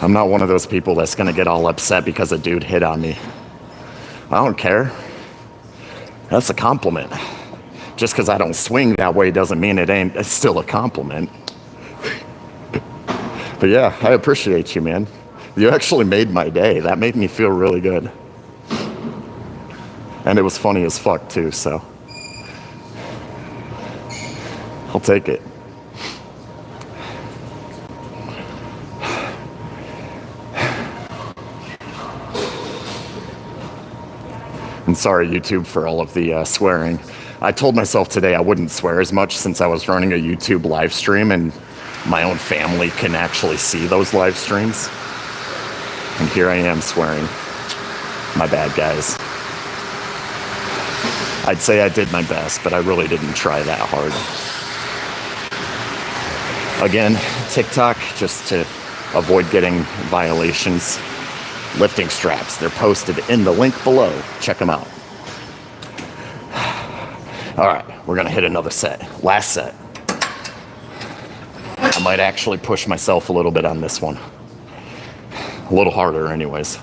I'm not one of those people that's gonna get all upset because a dude hit on me. I don't care. That's a compliment. Just because I don't swing that way doesn't mean it's still a compliment. But yeah, I appreciate you, man. You actually made my day. That made me feel really good. And it was funny as fuck too, so I'll take it. sorry, YouTube, for all of the swearing. I told myself today I wouldn't swear as much since I was running a YouTube live stream and my own family can actually see those live streams. And here I am swearing. My bad, guys. I'd say I did my best, but I really didn't try that hard. Again, TikTok, just to avoid getting violations. Lifting straps, they're posted in the link below. Check them out. All right, we're gonna hit another set. Last set. I might actually push myself a little bit on this one. A little harder anyways.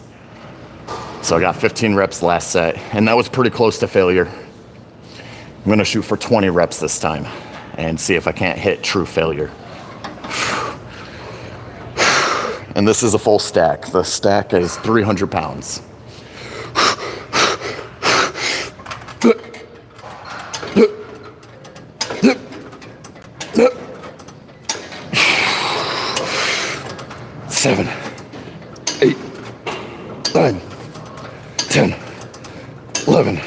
So I got 15 reps last set, and that was pretty close to failure. I'm gonna shoot for 20 reps this time and see if I can't hit true failure. And this is a full stack. The stack is 300 pounds. Seven, 8, 9, 10, 11,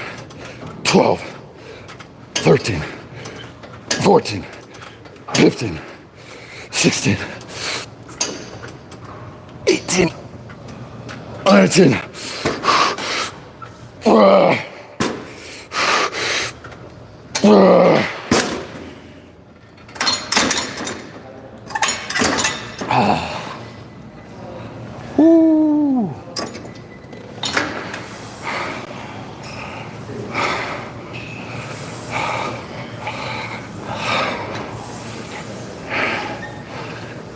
12, 13, 14, 15, 16, 18, 19. Woo.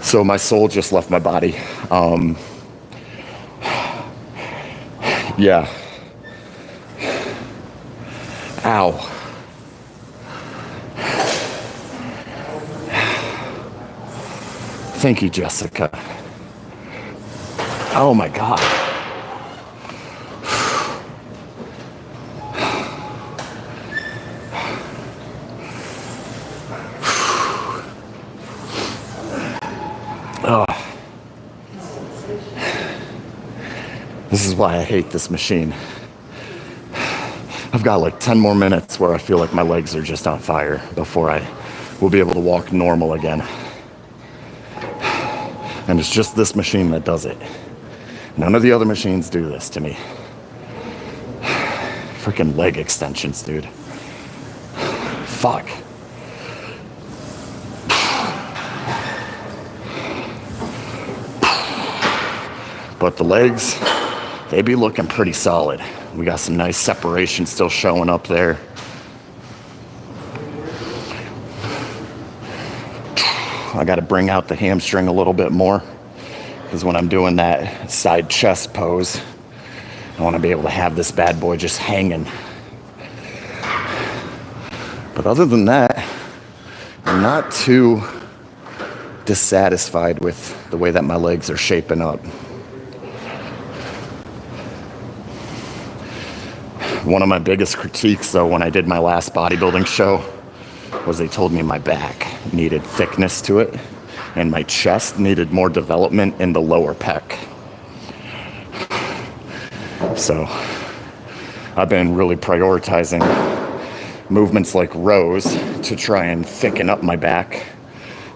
So my soul just left my body. Yeah. Ow. Thank you, Jessica. Oh my God. Oh. This is why I hate this machine. I've got like 10 more minutes where I feel like my legs are just on fire before I will be able to walk normal again. And it's just this machine that does it. None of the other machines do this to me. Freaking leg extensions, dude. Fuck. But the legs, they be looking pretty solid. We got some nice separation still showing up there. I got to bring out the hamstring a little bit more because when I'm doing that side chest pose, I want to be able to have this bad boy just hanging. But other than that, I'm not too dissatisfied with the way that my legs are shaping up. One of my biggest critiques, though, when I did my last bodybuilding show was they told me my back needed thickness to it and my chest needed more development in the lower pec. So I've been really prioritizing movements like rows to try and thicken up my back,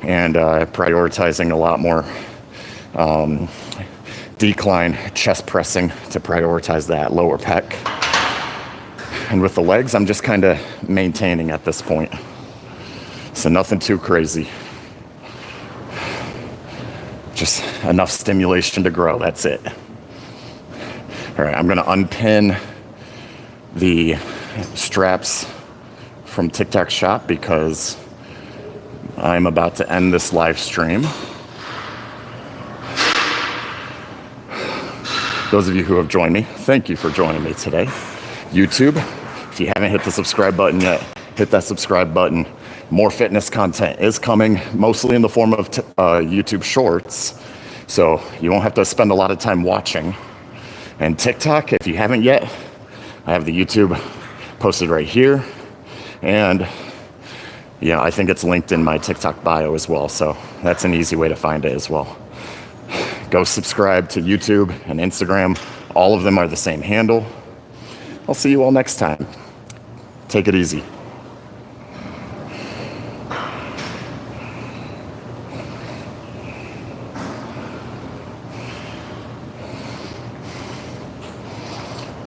and prioritizing a lot more decline chest pressing to prioritize that lower pec. And with the legs, I'm just kind of maintaining at this point. So nothing too crazy. Just enough stimulation to grow, that's it. All right, I'm gonna unpin the straps from TikTok Shop because I'm about to end this live stream. Those of you who have joined me, thank you for joining me today. YouTube, if you haven't hit the subscribe button yet, hit that subscribe button. More fitness content is coming, mostly in the form of YouTube Shorts, so you won't have to spend a lot of time watching. And TikTok, if you haven't yet, I have the YouTube posted right here, and yeah, I think it's linked in my TikTok bio as well, so that's an easy way to find it as well. Go subscribe to YouTube and Instagram. All of them are the same handle. I'll see you all next time. Take it easy.